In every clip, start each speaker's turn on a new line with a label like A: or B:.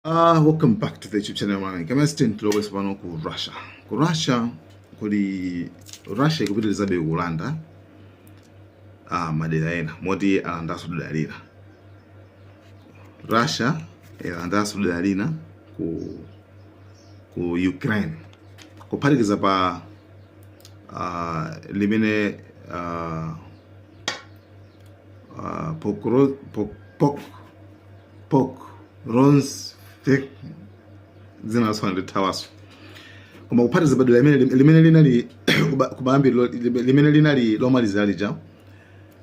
A: Welcome back to the YouTube channel. Kama stent always pano ku Russia. Ku Russia kuli Russia ikupitiriza be Ulanda. Madera ena moti alanda sudalina. Russia alanda sudalina ku Ukraine. Kuphatikiza pa limene Rons zina swande tawaso koma kuphatikiza bado limene linali kubambi limene linali lomaliza lija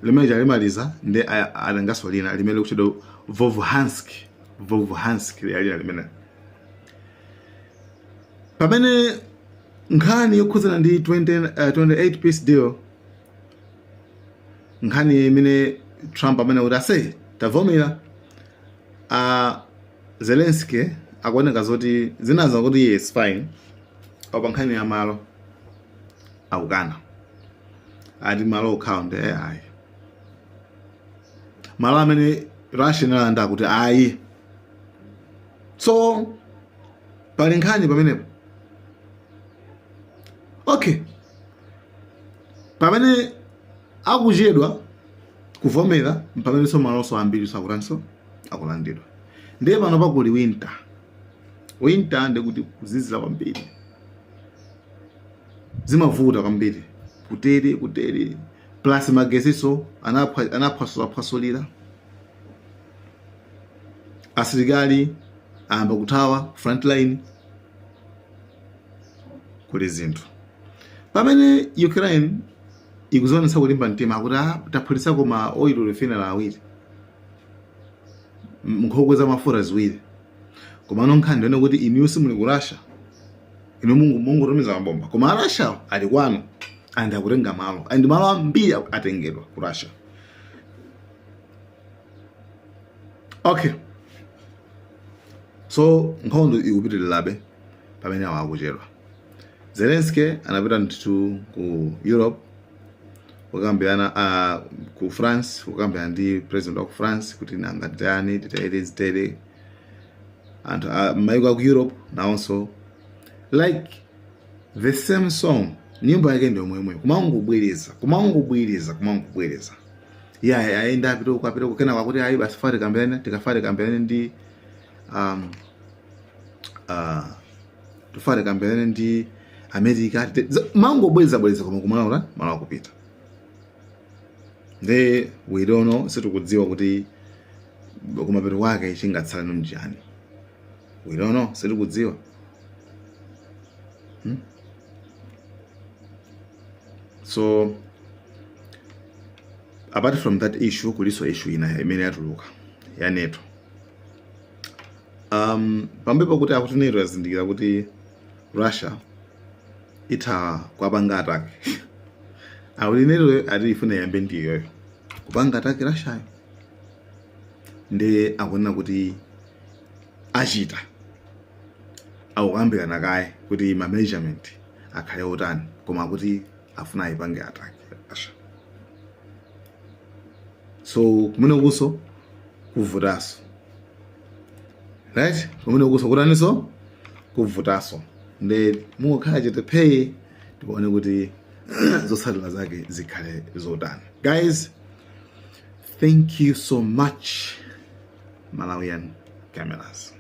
A: limene jalimaliza nde alangaso lina limene kuchedwa Vovhansk yali limene pamene nkhani yokhuzana ndi 28 peace deal nkhani imene Trump amene kuti ase tavomera Zelensky akuoneka zoti zinazo kuti yes fine opa nkhani ya malo akukana ati malo account ayi malo amene Russia inalanda kuti ayi so pali nkhani pamenepo okay pamene akuchedwa kuvomera pamene so malo ambiri sakutanso akulandidwa ndiye pano pakuli winter ndekuti kuzizira kwambiri zimavuta kwambiri kuteri plus magesiso anaphwasulira asilikali amba kuthawa frontline kuli zinthu pamene Ukraine ikuzonesa kulimba mtima akuti taphulitsa koma oil refinery awiri mkhokwe za mafuta ziwiri koma nonkhani ndione kuti inu simuli ku Russia inu mungu tumiza mabomba koma Russia ali kwanu and akutenga malo and malo ambiri atengedwa ku Russia. Okay, so nkhondo ikupitirirabe pamene akuchedwa. Zelensky anapita ndithu ku Europe kukambirana ku France kukambirana ndi president of France kuti nangatani titaelezitele anthu maiko ku Europe nawonso like the same song nyimbo yake ndio mwemwe kumangobwereza aenda apita kukena kwakuti ayi basi fare kambirane ndi tufare kambirane ndi America mangobwereza koma kumalaula malo akupita. We don't know situkudziwa kuti kumapeto kwake chingatsala nomjani. We don't know situkudziwa. So apart from that issue kuliso issue ina imene yatuluka ya NATO. Pambepo kuti akuti NATO yazindikira kuti Russia ita kwapanga attack. NATO ati ifuna yambe ndiyo kupanga attack Russia ndi akuona kuti achita akukambirana kaye kuti ma measurement akhale otani koma kuti afuna ayipange attack Russia. So kumene kuso kuvutaso right kumene kuso kutaniso kuvutaso ndi mukhala chete pay tione kuti zosalira zake zikhale zotani. Guys, thank you so much Malawian Cameras.